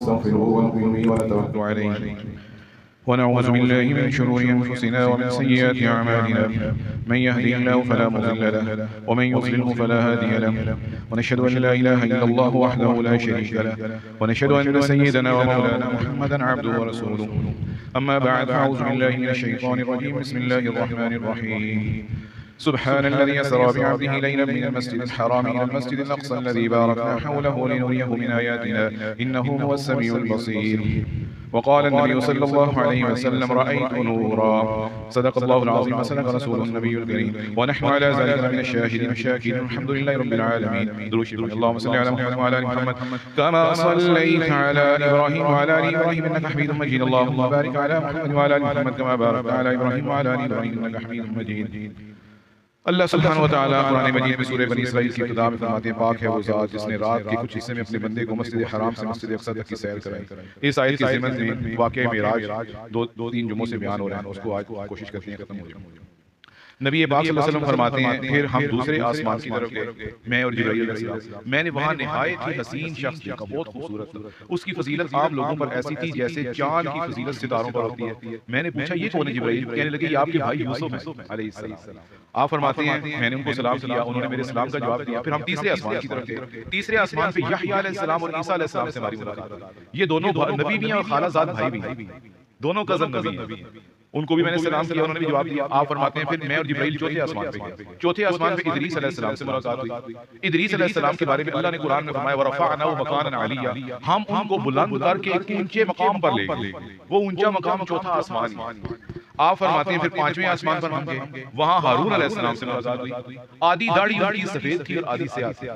نستغفره ونؤمن به ونتوكل عليه ونعوذ بالله من شرور أنفسنا ومن سيئات أعمالنا من يهده الله فلا مضل له ومن يضلله فلا هادي له ونشهد أن لا إله إلا الله وحده لا شريك له ونشهد أن سيدنا ومولانا محمدا عبده ورسوله أما بعد فأعوذ بالله من الشيطان الرجيم بسم الله الرحمن الرحيم سبحان الذي أسرى بعبده ليلا من المسجد الحرام إلى المسجد الأقصى الذي باركنا حوله لنريه من آياتنا إنه هو السميع البصير وقال النبي صلى الله عليه وسلم رأيت نورا صدق الله العظيم وصدق رسوله النبي الكريم ونحن على ذلك من الشاهدين الشاكرين الحمد لله رب العالمين دروش اللهم صل على محمد وعلى آل محمد كما صليت على إبراهيم وعلى آل إبراهيم إنك حميد مجيد اللهم بارك على محمد وعلى آل محمد كما باركت على إبراهيم وعلى آل إبراهيم إنك حميد مجيد اللہ سبحانہ وتعالیٰ قرآن مجید میں سورہ بنی اسرائیل کی ابتدا میں فرماتے ہیں پاک ہے وہ ذات جس نے رات کے کچھ حصے میں اپنے بندے کو مسجد حرام سے مسجد اقصی تک کی سیر کرائی۔ اس آیت کی ضمن میں واقعہ معراج دو تین جمعوں سے بیان ہو رہے ہیں، اس کو آج کوشش کرتے ہیں ختم ہو جائے۔ نبی پاک صلی اللہ علیہ وسلم فرماتے ہیں پھر ہم دوسرے آسمان کی طرف گئے، میں اور جبرائیل علیہ السلام۔ میں نے وہاں نہایت ہی حسین شخص دیکھا، بہت خوبصورت تھا۔ اس کی فضیلت عام لوگوں پر ایسی تھی جیسے چاند کی فضیلت ستاروں پر ہوتی ہے۔ میں نے پوچھا یہ کون ہے جبرائیل؟ کہنے لگے یہ آپ کے بھائی یوسف ہیں علیہ السلام۔ آپ فرماتے ہیں میں نے ان کو سلام کیا، انہوں نے میرے سلام کا جواب دیا۔ پھر ہم تیسرے آسمان کی طرف گئے۔ تیسرے آسمان پہ یحییٰ علیہ السلام اور عیسیٰ علیہ السلام سے ہماری ملاقات ہوئی۔ یہ دونوں نبی بھی ہیں اور خالہ زاد بھائی بھی ہیں، دونوں کزن نبی ہیں۔ ان کو بھی میں نے سلام کیا، انہوں نے بھی جواب دیا۔ آپ فرماتے ہیں پھر میں اور جبرائیل چوتھے آسمان پہ گئے۔ چوتھے آسمان پہ ادریس علیہ السلام سے ملاقات ہوئی۔ ادریس علیہ السلام کے بارے میں اللہ نے قرآن میں فرمایا وَرَفَعْنَاهُ مَكَانًا عَلِيًّا، ہم ان کو بلند کر کے ایک اونچے مقام پر لے گئے۔ وہ اونچا مقام چوتھا آسمان ہے۔ آپ فرماتے ہیں پھر پانچویں آسمان پر ہم گئے، وہاں ہارون علیہ السلام سے ملاقات ہوئی۔ آدھی داڑھی ان کی سفید تھی اور آدھی سیاہ تھی،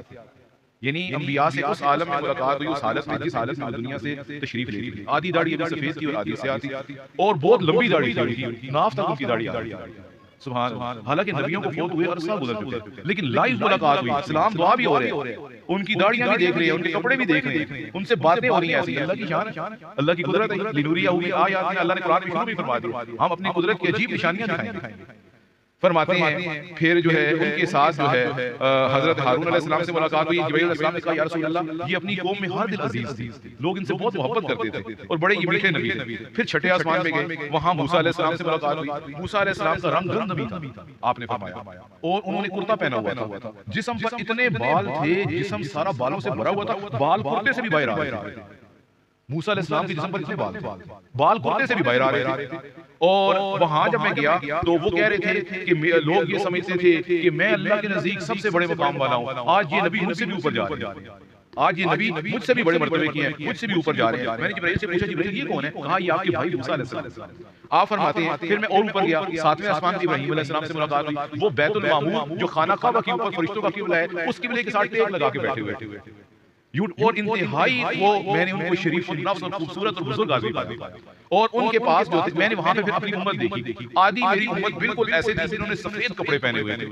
یعنی انبیاء سے اس عالم میں ملاقات ہوئی، اس حالت میں جس حالت میں دنیا سے تشریف لے گئے۔ آدھی داڑھی ابھی سفید تھی اور آدھی سیاہ تھی، اور بہت لمبی داڑھی تھی، ناف تک ان کی داڑھی آ رہی تھی۔ سبحان اللہ۔ حالانکہ نبیوں کو فوت ہوئے عرصہ گزر چکے، لیکن لائیو ملاقات ہوئی، سلام دعا بھی ہو رہے ہیں، ان کی داڑیاں بھی دیکھ رہے ہیں، ان کے کپڑے بھی دیکھ رہے ہیں، ان سے باتیں ہو رہی ہیں۔ ایسی اللہ کی شان ہے، اللہ کی قدرت ہے۔ لنوریہ آیات میں اللہ نے قرآن میں شروع بھی فرما دیا ہم اپنی قدرت کی عجیب نشانیاں دکھائیں گے۔ فرماتے ہیں پھر جو ہے ان کے ساتھ جو ہے حضرت ہارون علیہ السلام سے ملاقات ہوئی۔ جبرائیل علیہ السلام نے کہا یا رسول اللہ یہ اپنی قوم میں ہر دل عزیز تھی، لوگ ان سے بہت محبت کرتے تھے اور بڑے یہ میٹھے نبی تھے۔ پھر چھٹے آسمان میں گئے، وہاں موسیٰ علیہ السلام سے ملاقات ہوئی۔ موسیٰ علیہ السلام کا رنگ گند بھی تھا، آپ نے فرمایا، اور انہوں نے کرتا پہنا ہوا تھا، جسم پر اتنے بال تھے، جسم سارا بالوں سے بھرا ہوا تھا، بال کرتے سے بھی باہر آ رہے تھے۔ موسیٰ علیہ السلام کے جسم پر اتنے بال تھے، بال کرتے سے بھی باہر آ رہے تھے۔ اور وہاں جب میں گیا تو وہ کہہ رہے تھے کہ لوگ یہ سمجھتے تھے کہ میں اللہ کے نزدیک سب سے بڑے مقام والا ہوں، آج یہ نبی مجھ سے بھی اوپر جا رہے ہیں، آج یہ نبی مجھ سے بھی بڑے مرتبے کی ہیں، مجھ سے بھی اوپر جا رہے ہیں۔ میں نے جبرائیل سے پوچھا جبرائیل یہ کون ہے؟ کہا یہ آپ کے بھائی موسیٰ علیہ السلام۔ آپ فرماتے ہیں پھر میں اور اوپر گیا، ساتویں آسمان پہ ابراہیم علیہ السلام سے ملاقات ہوئی۔ وہ بیت المعمور جو خانہ کعبہ کے اوپر فرشتوں کا قبلہ ہے، اس قبلے کے ساتھ ٹیک لگا کے بیٹھے ہوئے، اور انتہائی وہ میں نے ان کو شریف النفس اور خوبصورت اور بزرگ آدمی پایا۔ اور ان کے پاس جو میں نے وہاں پہ پھر اپنی امت دیکھی، آدھی میری امت بالکل ایسے تھی جنہوں نے سفید کپڑے پہنے ہوئے تھے۔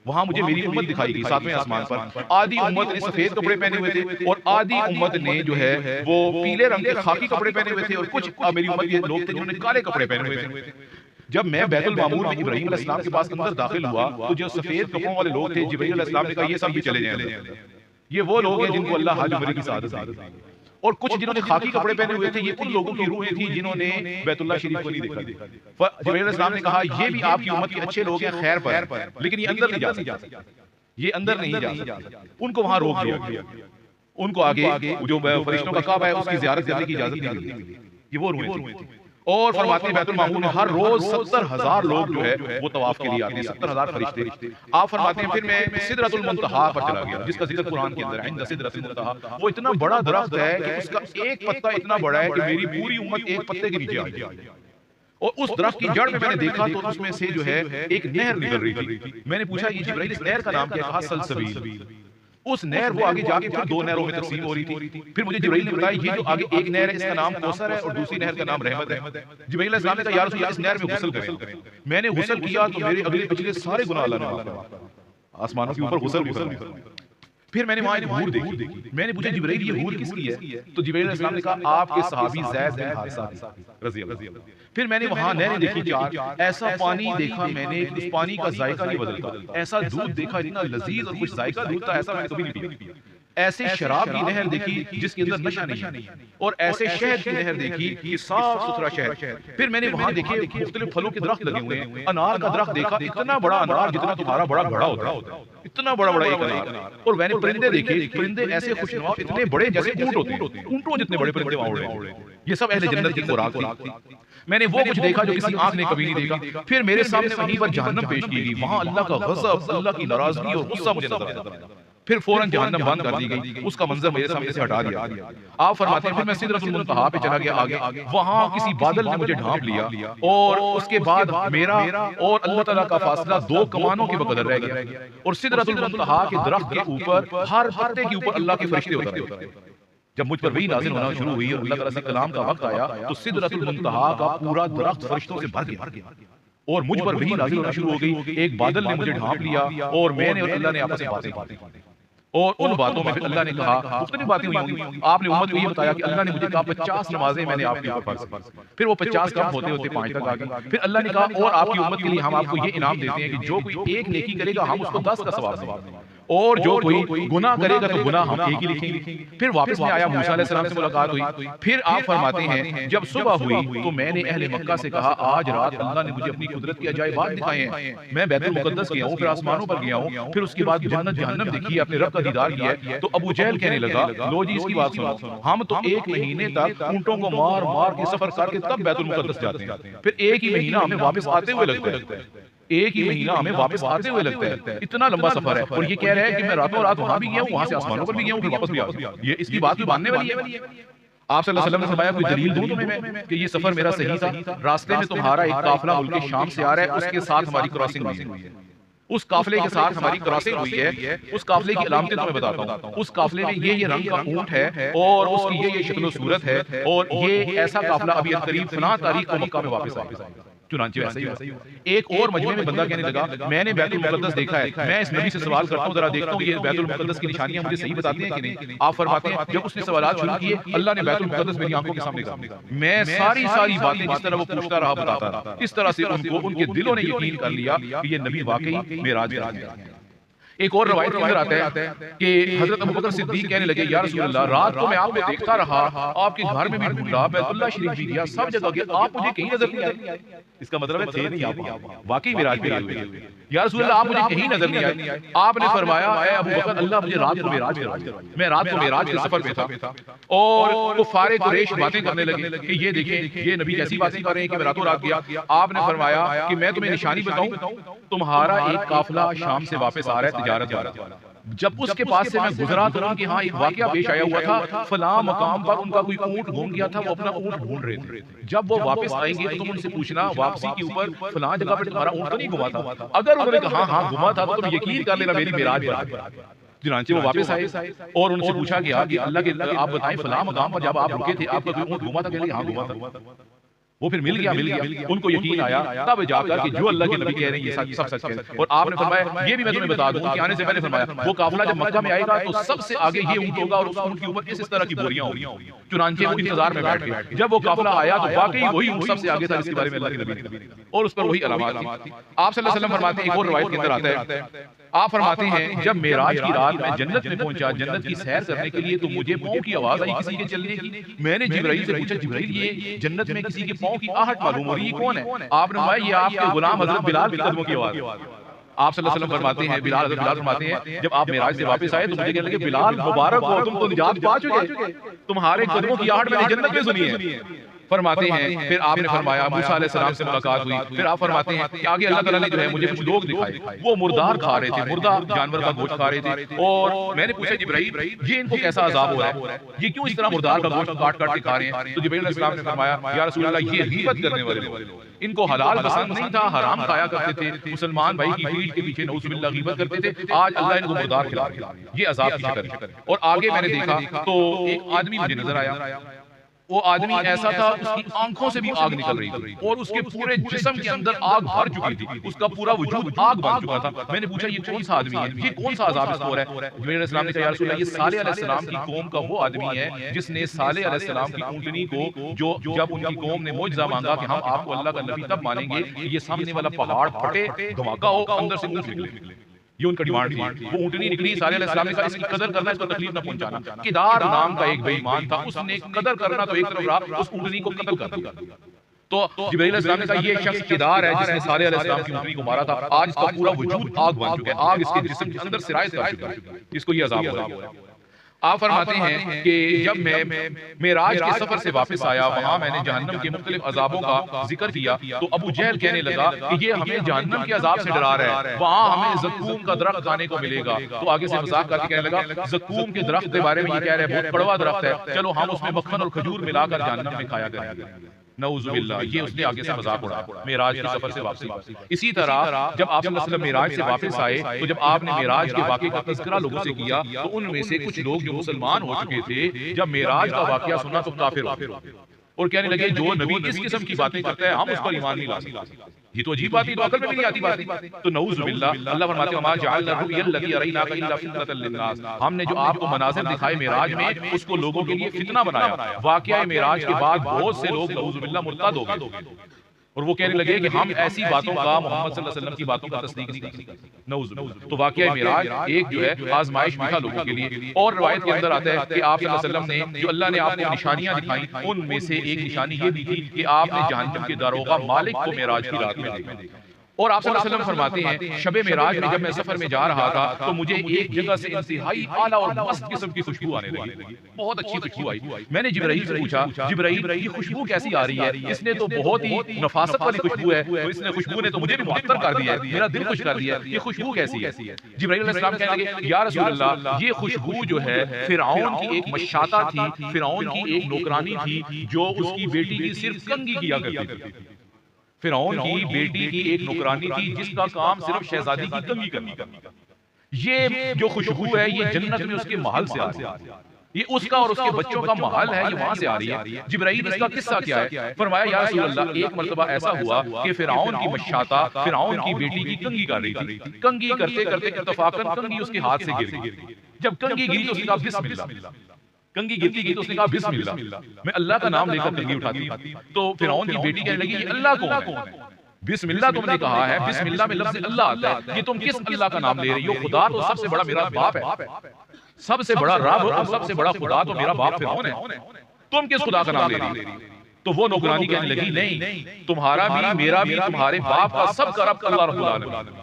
وہاں مجھے میری امت دکھائی گئی ساتویں آسمان پر، آدھی امت نے سفید کپڑے پہنے ہوئے تھے اور آدھی امت نے جو ہے وہ پیلے رنگ کے خاکی کپڑے پہنے ہوئے تھے، اور کچھ میری امت کے لوگ تھے جنہوں نے کالے کپڑے پہنے ہوئے تھے۔ جب میں بیت المعمور میں ابراہیم علیہ السلام کے پاس اندر داخل ہوا تو جو سفید کپڑوں والے لوگ تھے، جبرائیل علیہ السلام نے کہا یہ سب بھی چلے جائیں، یہ وہ لوگ ہیں جن کو اللہ حج عمرے کی سعادت دے گا۔ اور کچھ جنہوں نے خاکی کپڑے پہنے ہوئے تھے، یہ ان لوگوں کی روحیں تھیں جنہوں نے بیت اللہ شریف کو نہیں دیکھا۔ جبرائیل علیہ السلام نے کہا یہ بھی آپ کی امت کے اچھے لوگ ہیں، خیر پر، لیکن یہ اندر نہیں جا سکتے، یہ اندر نہیں جا سکتے۔ ان کو وہاں روک دیا، ان کو آگے جو فرشتوں کا کعبہ ہے اس کی زیارت کرنے کی اجازت نہیں دی۔ یہ وہ روحیں تھیں۔ اور فرماتے ہیں بیت المعمور میں ہر روز 70,000 لوگ جو ہے وہ طواف کے لیے آتے ہیں، 70,000 فرشتے۔ آپ فرماتے ہیں پھر میں سدرۃ المنتہا پر چلا گیا، جس کا ذکر قرآن کے اندر ہے، عند سدرۃ المنتہا۔ وہ اتنا بڑا درخت ہے کہ اس کا ایک پتا اتنا بڑا ہے کہ میری پوری امت ایک پتے کے نیچے آ گئی۔ اور اس درخت کی جڑ میں میں نے دیکھا تو اس میں سے جو ہے ایک نہر نکل رہی تھی۔ میں نے پوچھا یہ جبرائیل اس نہر کا نام کیا؟ کہا سلسبیل۔ اس نہر وہ آگے جا کے پھر دو نہروں میں تقسیم ہو رہی تھی۔ پھر مجھے جبرائیل نے بتایا یہ جو آگے ایک نہر ہے اس کا نام کوثر ہے اور دوسری نہر کا نام رحمت ہے۔ جبرائیل علیہ السلام نے کہا یا رسول اللہ اس نہر میں غسل کریں۔ میں نے غسل کیا تو میرے اگلے پچھلے سارے گناہ اللہ نے معاف کر دیا۔ آسمانوں کے اوپر غسل بھی فرمایا۔ پھر میں نے وہاں ایک حور دیکھی، میں نے پوچھا جبرائیل یہ حور کس کی ہے؟ تو جبرائیل علیہ السلام نے کہا آپ کے صحابی زید بن حارثہ رضی اللہ عنہ۔ پھر میں نے وہاں نہریں دیکھی چار، ایسا پانی دیکھا میں نے اس پانی کا ذائقہ نہیں بدلتا، ایسا دودھ دیکھا اتنا لذیذ اور کچھ ذائقہ دودھ تھا ایسا میں نے کبھی نہیں پیا۔ ایسے شراب کی نہر دیکھی جس کے اندر نشہ نہیں ہے، اور ایسے شہد کی نہر دیکھی کہ صاف ستھرا شہد۔ پھر میں نے وہاں دیکھے مختلف پھلوں کے درخت لگے ہوئے ہیں، انار کا درخت دیکھا، اتنا بڑا انار جتنا تمہارا بڑا گھڑا ہوتا ہے، اتنا بڑا بڑا ایک انار۔ اور میں نے پرندے دیکھے، پرندے ایسے خوشنما، اتنے بڑے جیسے اونٹ ہوتے ہیں، اونٹوں جتنے بڑے پرندے وہاں اڑ رہے ہیں۔ یہ سب اہل جنت کی خوراک تھی۔ میں نے وہ کچھ دیکھا جو کسی آنکھ نے کبھی نہیں دیکھا۔ پھر میرے سامنے وہیں پر جہنم پیش کی گئی، وہاں اللہ کا غضب، اللہ کی ناراضگی اور غصہ مجھے نظر آیا۔ پھر فوراً جہنم بند کر دی گئی، اس کا منظر میرے سامنے سے ہٹا دیا۔ آپ فرماتے ہیں پھر میں سدرۃ المنتہا پہ چلا گیا آگے، وہاں کسی بادل نے مجھے ڈھانپ لیا، اور اس کے بعد میرا اور اللہ تعالیٰ کا فاصلہ 2 کمانوں کے بقدر رہ گیا، اور سدرۃ المنتہا کے درخت کے اوپر ہر پتے کے اوپر اللہ کے فرشتے اتر رہے۔ جب مجھ پر وحی نازل ہونا شروع ہوئی اور اللہ تعالیٰ سے کلام کا وقت آیا تو سدرۃ المنتہا کا پورا درخت فرشتوں سے بھر گیا، اور مجھ پر وحی نازل ہونا شروع ہو گئی۔ ایک بادل نے مجھے ڈھانپ لیا، اور میں نے اور اللہ نے آپس میں باتیں کی، اور ان باتوں میں پھر اللہ نے کہا، مختلف باتیں ہوئی ہوں گی۔ آپ نے امت کو یہ بتایا کہ اللہ نے مجھے کہا 50 نمازیں میں نے آپ کے اوپر فرض کی۔ پھر وہ 50 کم ہوتے ہوتے 5 تک آ گئی۔ پھر اللہ نے کہا اور آپ کی امت کے لیے ہم آپ کو یہ انعام دیتے ہیں کہ جو کوئی ایک نیکی کرے گا ہم اس کو 10 کا ثواب دیں گے، اور جو کوئی گناہ کرے گا تو گناہ ہم ایک ہی لکھیں گے۔ پھر واپس میں آیا، موسیٰ علیہ السلام سے ملاقات ہوئی۔ پھر آپ فرماتے ہیں جب صبح ہوئی تو میں نے اہل مکہ سے کہا آج رات اللہ نے مجھے اپنی قدرت کی عجائبات دکھائے ہیں، میں بیت المقدس گیا ہوں، پھر آسمانوں پر گیا ہوں، پھر اس کے بعد جنت جہنم دیکھی، اپنے رب کا دیدار کیا ہے۔ تو ابو جہل کہنے لگا لو جی اس کی بات سنو، ہم تو 1 مہینے تک اونٹوں کو مار مار کے سفر کر کے تب بیت المقدس جاتے ہیں، پھر 1 ہی مہینہ ہمیں واپس آتے ہوئے لگتا ہے، 1 ہی مہینہ ہمیں واپس آتے ہوئے لگتا ہے، اتنا لمبا سفر ہے۔ اور یہ کہہ رہا ہے کہ میں راتوں رات وہاں بھی گیا ہوں، وہاں سے آسمانوں پر بھی گیا ہوں، پھر واپس بھی آ گیا۔ یہ اس کی بات بھی ماننے والی ہے۔ آپ صلی اللہ علیہ وسلم نے فرمایا کوئی دلیل دوں تمہیں میں کہ یہ سفر میرا صحیح تھا؟ راستے میں تمہارا ایک قافلہ ملک شام سے آ رہا ہے، اس کے ساتھ ہماری کراسنگ ہوئی ہے، اس قافلے کے ساتھ ہماری کراسنگ ہوئی ہے، اس قافلے کی علامتیں تمہیں بتاتا ہوں۔ اس قافلے میں یہ رنگ کا اونٹ ہے، اور اس کی یہ شکل و صورت ہے، اور یہ ایسا قافلہ ابھی قریب فلاں تاریخ کو مکہ میں واپس آئے گا۔ چنانچہ ویسا ہی ہوا۔ ایک اور مجمع میں بندہ کہنے لگا میں نے بیت المقدس دیکھا ہے، میں اس نبی سے سوال کرتا ہوں ذرا دیکھتا ہوں یہ بیت المقدس کی نشانیاں مجھے صحیح بتاتی ہیں کہ نہیں۔ آپ فرماتے ہیں جب اس نے سوالات شروع کیے اللہ نے بیت المقدس میری آنکھوں کے سامنے کہا، میں ساری باتیں جس طرح وہ پوچھتا رہا بتاتا رہا، اس طرح سے ان کے دلوں نے یقین کر لیا کہ یہ نبی واقعی معراج پر آیا۔ ایک اور روایت کے اندر آتا ہے کہ حضرت ابوبکر صدیق کہنے لگے یا رسول اللہ رات کو میں آپ کو دیکھتا رہا، آپ کے گھر میں بھی ڈھونڈا، بیت اللہ شریف بھی گیا، سب جگہ گیا، آپ مجھے کہیں نظر نہیں آئے۔ اس کا مطلب ہے تھے نہیں آپ، واقعی معراج پہ ہوئے۔ یا رسول اللہ آپ مجھے کہیں نظر نہیں آئے۔ آپ نے فرمایا اے ابوبکر اللہ مجھے رات کو معراج کرا، میں رات کو معراج کے سفر پہ تھا، اور کفار قریش باتیں کرنے لگے کہ یہ دیکھیں یہ نبی کیسی باتیں کر رہے ہیں کہ میں راتوں رات گیا۔ آپ نے فرمایا کہ میں تمہیں نشانی بتاؤں، تمہارا ایک قافلہ شام سے واپس آ رہا ہے تجارت والا، جب اس کے پاس سے میں گزرا تو ان کے ہاں ایک واقعہ پیش آیا ہوا تھا، فلاں مقام پر ان کا کوئی اونٹ گم گیا تھا، وہ اپنا اونٹ ڈھونڈ رہے تھے، جب وہ واپس آئیں گے تو تم ان سے پوچھنا واپسی کے اوپر فلاں جگہ پر تمہارا اونٹ تو نہیں گما تھا؟ اگر انہوں نے کہا ہاں گما تھا تو تم یقین کر لینا میری معراج پر۔ چنانچہ وہ واپس آئے اور ان سے پوچھا گیا کہ اللہ کے آپ بتائیں فلاں مقام پر جب آپ رکے تھے آپ کا کوئی اونٹ گما تھا؟ کہنے لگے ہاں گما تھا۔ وہ پھر مل گیا، ان کو یقین آیا، تب جا کر کہ جو اللہ کے نبی کہہ رہے ہیں یہ سب سچ ہے۔ اور آپ نے فرمایا یہ بھی میں تمہیں بتا دوں کہ آنے سے پہلے فرمایا وہ قافلہ جب مکہ میں آئے گا تو سب سے آگے یہ اونٹ ہوگا اور اس اونٹ کے اوپر اس طرح کی بوریاں ہوں گی۔ چنانچہ وہ انتظار میں بیٹھ گئے، جب وہ قافلہ آیا تو واقعی وہی اونٹ سب سے آگے تھا جس کے بارے میں اللہ کے نبی نے، اور اس پر وہی علامات تھی۔ آپ صلی اللہ علیہ وسلم فرماتے ہیں ایک اور روایت کے اندر آتا ہے، آپ فرماتے ہیں جب معراج کی رات میں جنت میں پہنچا جنت کی سیر کرنے کے لیے تو مجھے پاؤں کی آواز آئی کسی کے چلنے کی۔ میں نے جبرائیل سے پوچھا جبرائیل یہ جنت میں کسی کے پاؤں کی آہٹ معلوم ہو رہی ہے کون ہے؟ آپ نے فرمایا یہ آپ کے غلام حضرت بلال کے قدموں کی آواز۔ آپ صلی اللہ علیہ وسلم فرماتے ہیں حضرت بلال فرماتے ہیں جب آپ معراج سے واپس آئے تو مجھے کہنے لگے بلال مبارک ہو تم تو نجات پا چکے، تمہارے قدموں کی آہٹ میں نے جنت میں سنی ہے۔ فرماتے ہیں پھر آپ نے فرمایا موسیٰ علیہ السلام سے ملاقات ہوئی، پھر آپ فرماتے ہیں کہ آگے اللہ تعالیٰ نے جو ہے مجھے کچھ لوگ دکھائے، وہ مردار کھا رہے تھے، مردہ جانور کا گوشت کھا رہے تھے، اور میں نے پوچھا جبرائیل یہ ان کو کیسا عذاب ہو رہا ہے، یہ کیوں اس طرح مردار کا گوشت کاٹ کاٹ کے کھا رہے ہیں؟ تو جبرائیل علیہ السلام نے فرمایا یا رسول اللہ یہ غیبت کرنے والے لوگ، ان کو حلال پسند نہیں تھا، حرام کھایا کرتے تھے، مسلمان بھائی کی پیٹھ کے پیچھے نعوذ باللہ غیبت کرتے تھے، آج اللہ ان کو مردار کھلا رہا ہے، یہ عذاب کی شکل ہے۔ اور آگے میں نے دیکھا تو ایک آدمی مجھے نظر آیا، وہ آدمی ایسا تھا اس کی آنکھوں سے بھی آگ نکل رہی تھی اور اس کے پورے جسم کے اندر آگ بھر چکی تھی، اس کا پورا وجود آگ بن چکا تھا۔ میں نے پوچھا یہ کون سا آدمی ہے، یہ کون سا عذاب اس کو ہو رہا ہے؟ جبرائیل علیہ السلام نے کہا یا رسول اللہ یہ صالح علیہ السلام کی قوم کا وہ آدمی ہے جس نے صالح علیہ السلام کی اونٹنی کو جو جب ان کی قوم نے معجزہ مانگا کہ ہم آپ کو اللہ کا نبی تب مانیں گے کہ یہ سامنے والا پہاڑ پھٹے دھماکہ ہو اندر سے اونٹ نکلے، یہ ان کا ڈیمانڈ تھی. وہ اونٹنی نکلی، صالح علیہ السلام نے کہا اس کی قدر کرنا، اس کو تکلیف نہ پہنچانا. کدار نام کا ایک بے ایمان تھا، اس نے قدر کرنا تو ایک طرف رہا، اس اونٹنی کو قتل کر دیا. تو جبرائیل علیہ السلام نے کہا یہ شخص کدار ہے جس نے صالح علیہ السلام کی اونٹنی کو مارا تھا، آج اس کا پورا وجود آگ بن چکا ہے، آگ اس کے جسم کے اندر سرایت کر چکا ہے، اس کو یہ عذاب ہو رہا ہے. آپ فرماتے ہیں کہ جب میں معراج کے سفر سے واپس آیا، وہاں میں نے جہنم کے مختلف عذابوں کا ذکر کیا تو ابو جہل کہنے لگا کہ یہ ہمیں جہنم کے عذاب سے ڈرا رہا ہے، وہاں ہمیں زقوم کا درخت کھانے کو ملے گا. تو آگے سے مذاق کر کے کہنے لگا زقوم کے درخت کے بارے میں یہ کہہ رہے ہیں بہت کڑوا درخت ہے، چلو ہم اس میں مکھن اور کھجور ملا کر جہنم میں کھایا کریں گے. نعوذ باللہ، یہ اس نے آگے سے مذاق اڑایا معراج کے سفر سے واپسی. اسی طرح جب آپ صلی اللہ علیہ وسلم معراج سے واپس آئے تو جب آپ نے معراج کے واقعے کا تذکرہ لوگوں سے کیا تو ان میں سے کچھ لوگ جو مسلمان ہو چکے تھے جب معراج کا واقعہ سنا تو کافر ہو گئے اور کہنے لگے جو نبی کس قسم کی باتیں کرتا ہے ہم اس پر ایمان نہیں لا سکتے. یہ تو عجیب بات ہے، تو عقل میں بھی نہیں آتی باتیں. تو نعوذ باللہ، اللہ فرماتے ہیں وما جعلنا الرؤيا التي اريناك الا فتنة للناس، ہم نے جو آپ کو مناظر دکھائے معراج میں اس کو لوگوں کے لیے فتنہ بنایا. واقعہ معراج کے بعد بہت سے لوگ نعوذ باللہ مرتد ہو گئے اور وہ کہنے لگے کہ ہم ایسی باتوں کا محمد صلی اللہ علیہ وسلم کی باتوں کا تصدیق نہیں کر سکتے. نعوذ باللہ. تو واقعہ معراج ایک جو ہے آزمائش بھی تھا لوگوں کے لیے. اور روایت کے اندر آتا ہے کہ آپ صلی اللہ علیہ وسلم نے جو اللہ نے آپ کو نشانیاں دکھائیں ان میں سے ایک نشانی یہ بھی تھی کہ آپ نے جہنم کے داروغہ مالک کو معراج کی رات میں دیکھا. اور آپ صلی اللہ علیہ وسلم فرماتے ہیں شب معراج میں جب میں سفر میں جا رہا تھا تو مجھے ایک جگہ سے انتہائی اعلیٰ اور مست قسم کی خوشبو آنے لگی، بہت اچھی خوشبو آئی. میں نے جبرائیل سے پوچھا جبرائیل یہ خوشبو کیسی آ رہی ہے؟ اس نے تو بہت ہی نفاست والی خوشبو ہے، تو اس نے خوشبو نے تو مجھے بھی معطر کر دیا ہے، میرا دل خوش کر دیا ہے، یہ خوشبو کیسی ہے؟ جبرائیل علیہ السلام کہنے لگے یا رسول اللہ یہ خوشبو جو ہے فرعون کی ایک مشاطہ تھی، فرعون کی ایک نوکرانی تھی جو اس کی بیٹی کی صرف کنگھی کیا کرتی تھی. فرعون کی بیٹی کی ایک نوکرانی تھی جس کا کام صرف شہزادی کی کنگھی کرنا. یہ جو خوشبو ہے یہ جنت میں اس کے محل سے آ رہی ہے، یہ اس کا اور اس کے بچوں کا محل ہے، یہ وہاں سے آ رہی ہے. جبرائیل اس کا قصہ کیا ہے؟ فرمایا یا رسول اللہ ایک مرتبہ ایسا ہوا کہ فرعون کی مشاطہ فرعون کی بیٹی کی کنگھی کر رہی تھی. کنگھی کرتے کرتے اتفاقاً کنگھی اس کے ہاتھ سے گر گئی. جب کنگھی گری تو اس نے کہا بسم اللہ. کنگھی گرتی گئی تو اس نے کہا بسم اللہ، میں اللہ کا نام لے کر کنگھی اٹھاتی ہوں. تو فرعون کی بیٹی کہنے لگی یہ اللہ کون ہے؟ بسم اللہ تم نے کہا ہے، بسم اللہ میں لفظ اللہ آتا ہے، یہ تم کس اللہ کا نام لے رہی ہو؟ خدا تو سب سے بڑا میرا باپ ہے، سب سے بڑا رب اور سب سے بڑا خدا تو میرا باپ فرعون ہے، تم کس خدا کا نام لے رہی ہو؟ تو وہ نوکرانی کہنے لگی نہیں، تمہارا بھی میرا بھی تمہارے باپ کا سب کا رب اللہ رب العالمین،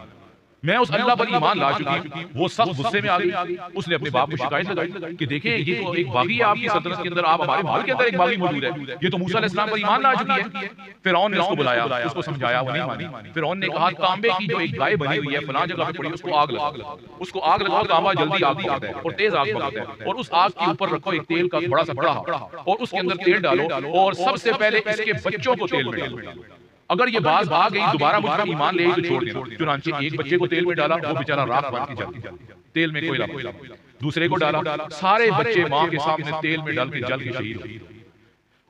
میں اس اللہ پر ایمان لا چکی. وہ سخت غصے میں آ گئی، اس نے اپنے باپ کو شکایت لگائی کہ دیکھیں یہ تو ایک باغی ہے آپ کی سلطنت کے اندر، آپ ہمارے محل کے اندر ایک باغی موجود ہے، یہ تو موسیٰ علیہ السلام پر ایمان لا چکی ہے. فرعون نے اس کو بلایا، اس کو سمجھایا، وہ نہیں مانی. فرعون نے کہا تانبے کی جو ایک گائے بنی ہوئی ہے فلاں جگہ پہ پڑی، اس کو آگ لگاؤ، اس کو آگ لگاؤ، تانبا جلدی آگ پکڑتا ہے اور تیز آگ پکڑتا ہے، اور اس آگ کے اوپر رکھو ایک تیل کا بڑا سا بڑا اور اس کے اندر تیل ڈالو اور سب سے پہلے اس کے بچوں کو تیل میں ڈالو. اگر یہ باز بھاگ گئی دوبارہ مجھ پر ایمان لے گئی تو چھوڑ دینا. چنانچہ ایک بچے کو تیل میں ڈالا، وہ بیچارہ راکھ بن کے جل گیا، تیل میں کوئلہ بن. دوسرے کو ڈالا، سارے بچے ماں کے سامنے تیل میں ڈال کے جل کے شہید ہوئے.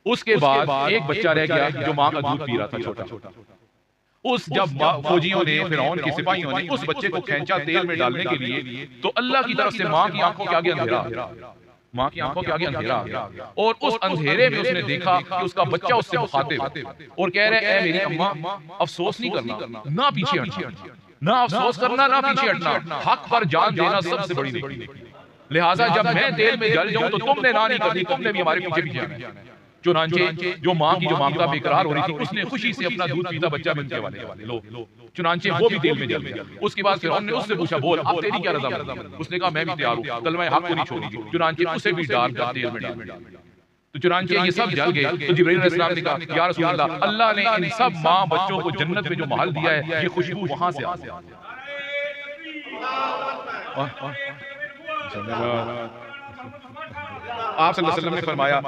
اس کے بعد ایک بچہ رہ گیا جو ماں کا دودھ پی رہا تھا چھوٹا. اس جب فوجیوں نے فرعون کے سپاہیوں نے اس بچے کو کھینچا تیل میں ڈالنے کے لیے تو اللہ کی طرف سے ماں کی آنکھوں کے آگے اندھیرا، ماں کی آنکھوں کے آگے اندھیرا آ گیا اور اس اندھیرے میں اس نے دیکھا کہ اس کا بچہ اس سے مخاطب اور کہہ رہے اے میری اماں افسوس نہیں کرنا، نہ پیچھے ہٹنا، نہ افسوس کرنا، نہ پیچھے ہٹنا، حق پر جان دینا سب سے بڑی نیکی. لہٰذا جب میں تیل میں جل جاؤں تو تم نے نہ نہیں کرنی، تم نے بھی ہمارے پیچھے پیچھے آنا. چنانچہ جو ماں کی جو مامتا بے قرار ہو رہی تھی اس نے خوشی سے اپنا دودھ پیتا بچہ بن کے والے لو. چنانچہ وہ بھی تیل میں جل گیا. اس کے بعد فرعون نے اس سے پوچھا بول اب تیری کیا رضامندی؟ اس نے کہا میں بھی تیار ہوں، کلمہ حق کو نہیں چھوڑوں گی. چنانچہ اسے بھی ڈال کر تیل میں ڈال. تو چنانچہ یہ سب جل گئے. تو جبرائیل علیہ السلام نے کہا یا رسول اللہ اللہ نے ان سب ماں بچوں کو جنت میں جو محل دیا ہے یہ خوشبو وہاں سے آتی ہے. آپ صلی اللہ علیہ وسلم نے فرمایا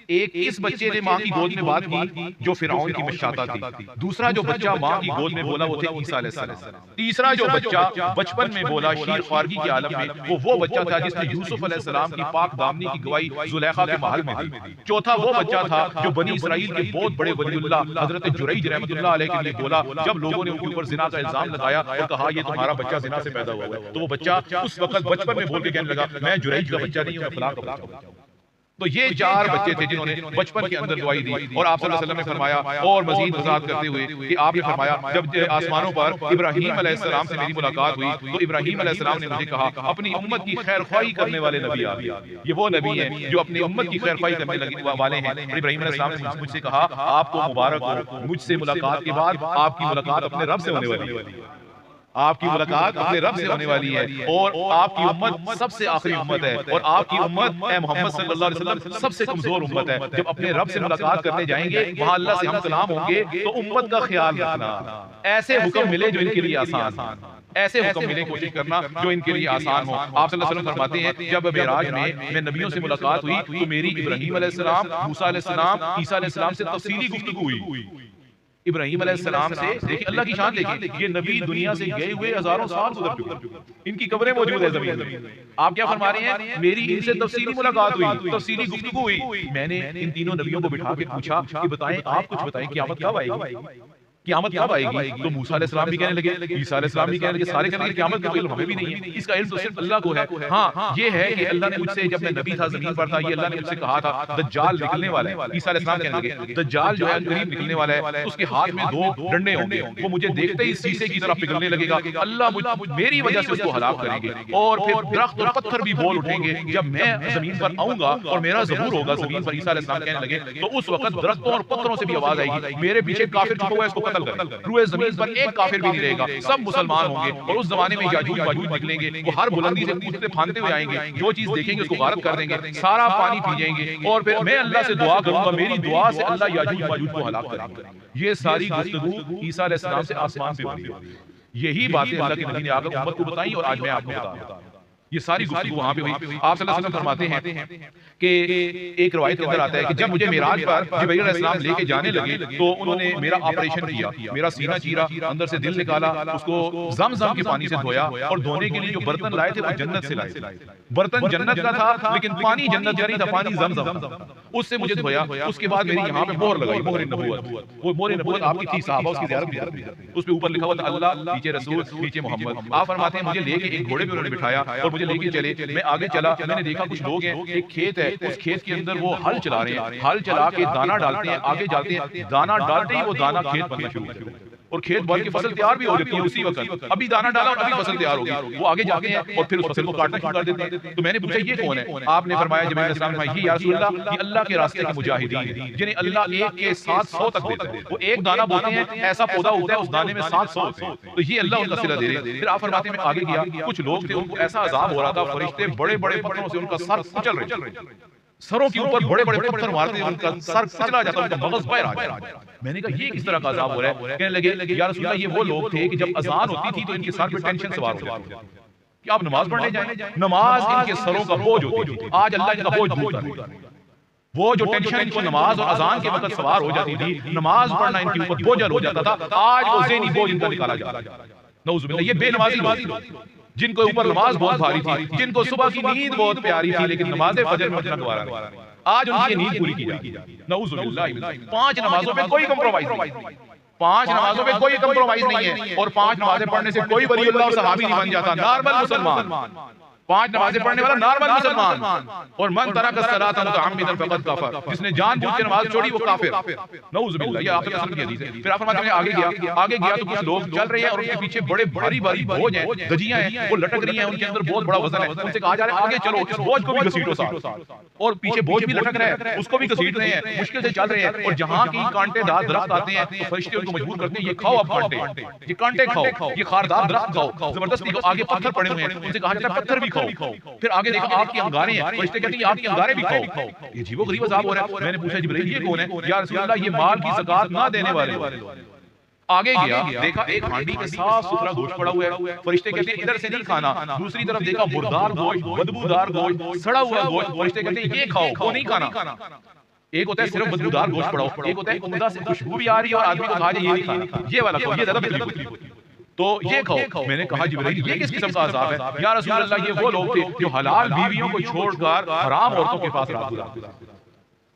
اس بچے نے ماں کی گود میں بات کی جو فرعون کی مشاطہ تھی. دوسرا جو بچہ ماں کی گود میں بولا وہ تھے عیسیٰ علیہ السلام. تیسرا جو بچہ بچپن میں بولا شیر خوارگی کے عالم میں وہ بچہ تھا جس نے یوسف علیہ السلام کی پاک دامنی کی گواہی زلیخا کے محل میں دی. چوتھا وہ بچہ تھا جو بنی اسرائیل کے بہت بڑے ولی اللہ حضرت جریج رحمۃ اللہ علیہ کے لیے بولا جب لوگوں نے ان کے اوپر زنا کا الزام لگایا اور کہا یہ تمہارا بچہ زنا سے پیدا ہوا ہے. تو وہ بچہ اس وقت بچپن میں بول کے کہنے لگا میں جریج کا بچہ نہیں ہوں، میں فلاں کا بچہ ہوں. تو یہ 4 بچے تھے جنہوں نے بچپن کے اندر دعائی دی، اور آپ صلی اللہ علیہ وسلم نے فرمایا اور مزید وضاحت کرتے ہوئے کہ آپ نے فرمایا جب آسمانوں پر ابراہیم علیہ السلام سے میری ملاقات ہوئی تو ابراہیم علیہ السلام نے مجھے کہا اپنی امت کی خیر خواہی کرنے والے نبی آ گئے، یہ وہ نبی ہیں جو اپنی امت کی خیر خواہی کرنے والے ہیں۔ اور ابراہیم علیہ السلام نے مجھ سے کہا آپ کو مبارک ہو، مجھ سے ملاقات کے بعد آپ کی ملاقات اپنے رب سے ہونے والی ہے، آپ کی ملاقات اپنے رب سے ہونے والی ہے، اور آپ کی امت سب سے آخری امت ہے، اور آپ کی امت اے محمد صلی اللہ علیہ وسلم سب سے کمزور امت ہے۔ جب اپنے رب سے ملاقات کرنے جائیں گے وہاں اللہ سے ہم کلام ہوں گے تو امت کا خیال رکھنا، ایسے حکم ملے جو ان کے لیے آسان ہو، ایسے حکم ملے کوشش کرنا جو ان کے لیے آسان ہو۔ آپ صلی اللہ علیہ وسلم فرماتے ہیں جب معراج میں نبیوں سے ملاقات ہوئی تو میری ابراہیم علیہ السلام، موسیٰ علیہ السلام، عیسیٰ علیہ السلام سے تفصیلی گفتگو ہوئی۔ ابراہیم علیہ السلام سے دیکھیں اللہ کی شان، دیکھیں یہ نبی دنیا سے گئے ہوئے ہزاروں سال گزر چکے، ان کی قبریں موجود ہیں زمین میں۔ آپ کیا فرما رہے ہیں؟ میری ان سے تفصیلی ملاقات ہوئی، تفصیلی گفتگو ہوئی۔ میں نے ان تینوں نبیوں کو بٹھا کے پوچھا کہ بتائیں آپ کچھ بتائیں قیامت کب آئے گی، قیامت کب آئے گی؟ تو موسیٰ علیہ السلام بھی کہنے لگے، عیسیٰ علیہ السلام بھی کہنے لگے، سارے کہنے لگے قیامت کا علم ہمیں بھی نہیں ہے، اس کا علم تو صرف اللہ کو ہے۔ ہاں یہ ہے کہ اللہ نے مجھ سے جب میں نبی تھا زمین پر تھا یہ اللہ نے مجھ سے کہا تھا دجال نکلنے والا ہے۔ عیسیٰ علیہ السلام کہنے لگے دجال جو ہے قریب نکلنے والا ہے، اس کے ہاتھ میں 2 ڈنڈے ہوں گے، وہ مجھے دیکھتے ہی شیشے کی طرح پگھلنے لگے گا، اللہ میری وجہ سے اس کو ہلاک کریں گے، اور پھر درخت اور پتھر بھی بول اٹھیں گے جب میں زمین پر آؤں گا اور میرا ظہور ہوگا زمین پر۔ عیسیٰ علیہ السلام کہنے لگے تو اس وقت درختوں اور پتھروں سے بھی آواز آئے گی میرے پیچھے کافر چھپا ہوا ہے اس کو قتل کریں، روئے زمین پر ایک کافر بھی نہیں رہے گا، سب مسلمان ہوں گے، اور اس زمانے میں یاجوج ماجوج نکلیں گے، وہ ہر بلندی سے کودتے پھاندتے ہوئے آئیں گے، جو چیز دیکھیں گے اس کو غارت کر دیں گے، سارا پانی پی جائیں گے، اور پھر میں اللہ سے دعا کروں گا میری دعا سے اللہ یاجوج ماجوج کو ہلاک کریں گے۔ یہ ساری گفتگو عیسیٰ علیہ السلام سے آسمان پہ ہوئی ہے، یہی باتیں اللہ کے نبی نے آ کر امت کو بتائیں اور آج میں آپ کو بتا رہا ہوں۔ یہ ساری گفتگو وہاں پہ ہوئی۔ آپ صلی اللہ علیہ وسلم فرماتے ہیں کہ ایک روایت کے اندر آتا ہے کہ جب مجھے معراج پر جبرائیل علیہ السلام لے کے جانے لگے تو انہوں نے میرا آپریشن کیا، میرا سینہ چیرا، اندر سے دل نکالا، اس کو زمزم کے پانی سے دھویا، اور دھونے کے لیے جو برتن لائے تھے وہ جنت سے لائے تھے، برتن جنت کا تھا لیکن پانی جنت کا نہیں تھا، پانی زمزم، اس سے مجھے دھویا۔ اس کے بعد میری یہاں پہ مہر لگائی، مہر نبوت، وہ مہر نبوت آپ کی تھی، صحابہ اس کی زیارت بھی کرتے تھے، اس پہ اوپر لکھا ہوا تھا اللہ، نیچے رسول، نیچے محمد۔ آپ فرماتے ہیں مجھے لے کے ایک گھوڑے پہ انہوں نے بٹھایا اور مجھے لے کے چلے، میں آگے چلا، میں نے دیکھا کچھ لوگ ہیں، ایک کھیت ہے، اس کھیت کے اندر وہ ہل چلا رہے ہیں، ہل چلا کے دانا ڈالتے ہیں، آگے جاتے ہیں، دانا ڈالتے ہی وہ دانا کھیت بننا شروع ہوتا ہے، اور کھیت بھر کے فصل تیار بھی ہو جاتی ہے اسی وقت، ابھی دانا ڈالا اور ابھی فصل تیار ہوگی، وہ آگے جاتے ہیں اور پھر اس فصل کو کاٹنا شروع کر دیتے ہیں۔ تو میں نے پوچھا یہ کون ہے؟ آپ نے فرمایا جبرائیل علیہ السلام نے، یا رسول اللہ یہ اللہ کے راستے کے مجاہدین ہیں جنہیں اللہ ایک کے 700 تک دیتا ہے، وہ ایک دانہ بوتے ہیں، ایسا پودا ہوتا ہے اس دانے میں 700 ہوتے ہیں، تو یہ اللہ ان کا صلہ دے رہے ہیں۔ پھر آپ فرماتے ہیں میں آگے گیا، کچھ لوگ تھے ان کو ایسا عذاب ہو رہا تھا، فرشتے بڑے بڑے پتھروں سے ان کا سر کچل رہے، سروں کے اوپر بڑے بڑے پتھر مارتے ہیں، ان کا سر کچلا جاتا ہے، ان کا مغز باہر آ جاتا ہے۔ میں نے کہا یہ کس طرح کا عذاب ہو رہا ہے؟ کہنے لگے یا رسول اللہ یہ وہ لوگ تھے کہ جب اذان ہوتی تھی تو ان کے سر پہ ٹینشن سوار ہو جاتی تھی کہ آپ نماز پڑھنے جائیں، نماز ان کے سروں کا بوجھ ہوتی تھی، آج اللہ ان کا بوجھ دور کر رہا ہے۔ وہ جو ٹینشن ان کو نماز اور اذان کے وقت سوار ہو جاتی تھی، نماز پڑھنا ان کے اوپر بوجھل ہو جاتا تھا، آج وہ ذہنی بوجھ ان کا نکالا جاتا ہے۔ نعوذ باللہ، یہ بے نمازی لوگ جن کو اوپر نماز بہت بھاری تھی، جن کو صبح کی نیند بہت پیاری تھی لیکن نماز فجر میں اٹھنا گوارا نہیں، آج ان کی نیند پوری کی جاتی ہے۔ نعوذ باللہ، 5 نمازوں پہ کوئی کمپرومائز نہیں، 5 نمازوں پہ کوئی کمپرومائز نہیں ہے، اور 5 نمازیں پڑھنے سے کوئی ولی اللہ اور صحابی نہیں بن جاتا، نارمل مسلمان، 5 نمازیں پڑھنے والا نارمل مسلمان، اور من ترک الصلاۃ متعمدا فقد کفر، جس نے جان بوجھ کے نماز چھوڑی وہ کافر۔ نعوذ باللہ، یہ آپ صلی اللہ علیہ وسلم کی حدیث ہے۔ پھر آپ فرماتے ہیں آگے گیا تو کچھ لوگ چل رہے ہیں اور ان کے پیچھے بڑے بھاری بوجھ ہیں، گجیاں ہیں، وہ لٹک رہی ہیں، ان کے اندر بہت بڑا وزن ہے، ان سے کہا جا رہا ہے آگے چلو اس بوجھ کو بھی گھسیٹو ساتھ، اور پیچھے بوجھ بھی لٹک رہا ہے اس کو بھی گھسیٹ رہے ہیں، مشکل سے چل رہے ہیں، اور جہاں کی کانٹے دار درخت آتے ہیں تو فرشتے ان کو مجبور کرتے ہیں یہ کھاؤ اب کانٹے، یہ کانٹے کھاؤ، یہ خاردار درخت کھاؤ، زبردستی کو آگے پتھر پڑے ہوئے ہیں، ان سے کہا جاتا ہے پتھر بھی کھاؤ، پھر آگے دیکھا آپ کی انگاریں ہیں، فرشتے کہتے ہیں آپ کی انگاریں بھی کھاؤ، یہ عجیب و غریب عذاب ہو رہا ہے۔ میں نے پوچھا جبرائیل یہ کون ہے؟ یا رسول اللہ یہ مال کی زکات نہ دینے والے۔ آگے گیا دیکھا ایک ہانڈی میں صاف ستھرا گوشت پڑا ہوا ہے، فرشتے کہتے ہیں ادھر سے نہیں کھانا، دوسری طرف دیکھا مردار گوشت، بدبودار گوشت، سڑا ہوا گوشت، فرشتے کہتے ہیں یہ کھاؤ، وہ نہیں کھانا۔ ایک ہوتا ہے صرف بدبودار گوشت پڑا ہوا، ایک ہوتا ہے عمدہ سے خوشبو بھی آ رہی ہے اور آدمی کو کہا جائے یہ نہیں کھانا، یہ والا کھاؤ، یہ زیادہ تکلیف ہوتی ہے، تو یہ کھاؤ۔ میں نے کہا جبرائیل یہ کس قسم کا عذاب ہے؟ یا رسول اللہ یہ وہ لوگ تھے جو حلال بیویوں کو چھوڑ کر حرام عورتوں کے پاس رات گزارتے تھے،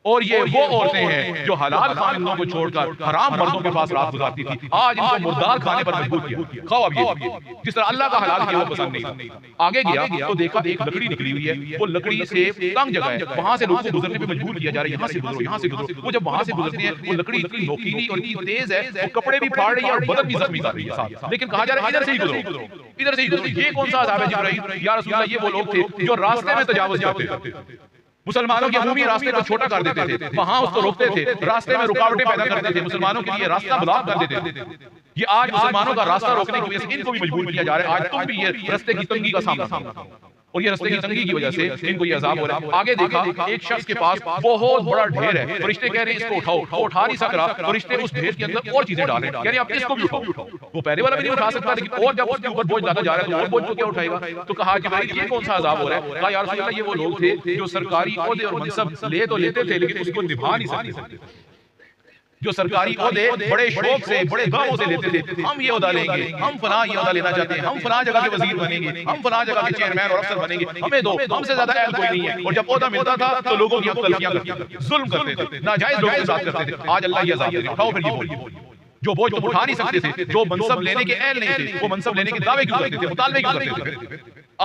اور یہ وہ عورتیں ہیں جو حلال خاوندوں کو چھوڑ کر حرام مردوں کے پاس رات گزارتی تھی، آج ان کو مردار کھانے پر مجبور کیا۔ کھاؤ اب یہ جس طرح اللہ کا حلال کیا وہ پسند نہیں۔ آگے گیا تو دیکھا ایک لکڑی نکلی ہوئی ہے، وہ لکڑی سے تنگ جگہ ہے، وہاں سے لوگوں کو گزرنے پہ مجبور کیا جا رہا ہے، یہاں سے گزرو یہاں سے گزرو۔ وہ جب وہاں سے گزرتے ہیں وہ لکڑی اتنی نوکیلی اور اتنی تیز ہے، وہ کپڑے بھی پھاڑ رہی ہے اور بدن بھی زخمی کر رہی ہے ساتھ، لیکن کہا جا رہا ہے ادھر سے ہی گزرو ادھر سے ہی گزرو۔ یہ کون سا عذاب ہے جبرائیل؟ یا رسول اللہ یہ وہ لوگ تھے جو راستے میں تجاوز کرتے تھے، مسلمانوں کے عمومی راستے کو چھوٹا کر دیتے تھے، وہاں اس کو روکتے تھے، راستے میں رکاوٹیں پیدا کرتے تھے، مسلمانوں کے لیے راستہ بلاک کر دیتے تھے۔ یہ آج مسلمانوں کا راستہ روکنے کی وجہ سے ان کو بھی مجبور کیا جا رہا ہے، آج تم بھی یہ راستے کی تنگی کا سامنا کرو، اور یہ راستے کی تنگی کی وجہ سے ان کو یہ عذاب ہو رہا ہے۔ آگے دیکھا ایک شخص کے پاس بہت بڑا ڈھیر ہے، فرشتے کہہ رہے ہیں اس کو اٹھاؤ، وہ اٹھا نہیں سک رہا، فرشتے اس ڈھیر کے اندر اور چیزیں ڈالیں، کہہ رہے ہیں اب اس کو بھی اٹھاؤ۔ وہ پہلے والا بھی نہیں اٹھا سکتا، لیکن اور جب اس کے اوپر بوجھ لاتا جا رہا ہے تو اور بوجھ کو کیا اٹھائے گا؟ تو کہا جبرائیل یہ کون سا عذاب ہو رہا ہے؟ کہا یا رسول اللہ یہ وہ لوگ تھے جو سرکاری عہدے اور منصب لے تو لیتے تھے لیکن اس کو نبھا نہیں سکتے، جو سرکاری عہدے بڑے شوق سے بڑے گاؤں سے لیتے تھے، ہم یہ عہدہ لیں گے، ہم فلاں یہ عہدہ لینا چاہتے ہیں، ہم فلاں جگہ کے وزیر بنیں گے، ہم فلاں جگہ کے چیئرمین اور افسر بنیں گے، ہمیں دو، ہم سے زیادہ اہل کوئی نہیں ہے۔ اور جب عہدہ ملتا تھا تو لوگوں کی تلفیاں کرتے تھے، ظلم کرتے تھے، ناجائز لوگوں کے ساتھ کرتے تھے۔ آج اللہ یہ عذاب دے رہا ہے، اٹھاؤ پھر یہ بوجھ جو بوجھ تم اٹھا نہیں سکتے تھے، جو منصب لینے کے اہل نہیں تھے، وہ منصب لینے کے دعوے کیوں کرتے تھے، مطالبے کیوں کرتے تھے؟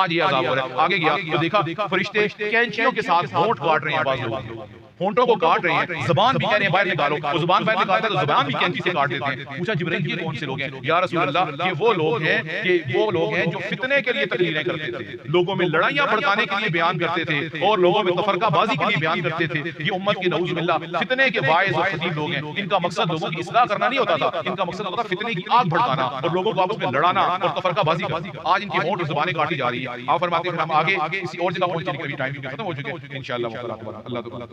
آج یہ عذاب ہو رہا ہے۔ آگے گیا تو دیکھا فرشتے کینچیوں کے ساتھ ہونٹ کاٹ رہے ہیں، بعض لوگ ہونٹوں کو کاٹ رہے ہیں، زبان بھی کہہ رہے ہیں باہر نکالو، وہ زبان باہر نکالتا ہے تو زبان بھی کینچی سے کاٹ دیتے ہیں۔ پوچھا جبرائیل یہ کون سے لوگ ہیں؟ یا رسول اللہ یہ وہ لوگ ہیں جو فتنے کے لیے تقریریں کرتے تھے، لوگوں میں لڑائیاں بھڑکانے کے لیے بیان کرتے تھے اور لوگوں میں تفرقہ بازی کے لیے بیان کرتے تھے۔ یہ امت کے نعوذ باللہ فتنے کے باعث اور خطیب لوگ ہیں، ان کا مقصد لوگوں کی اصلاح کرنا نہیں ہوتا تھا، ان کا مقصد ہوتا تھا فتنے کی آگ بھڑکانا اور لوگوں کو آپس میں لڑانا اور تفرقہ بازی کرنا۔ آج ان کی ہونٹ اور زبانیں کاٹی جا رہی ہیں۔ آپ فرماتے ہیں ہم آگے کسی اور جگہ پہنچنے کے لیے ٹائم ختم ہو چکے ہیں، انشاءاللہ اللہ تعالیٰ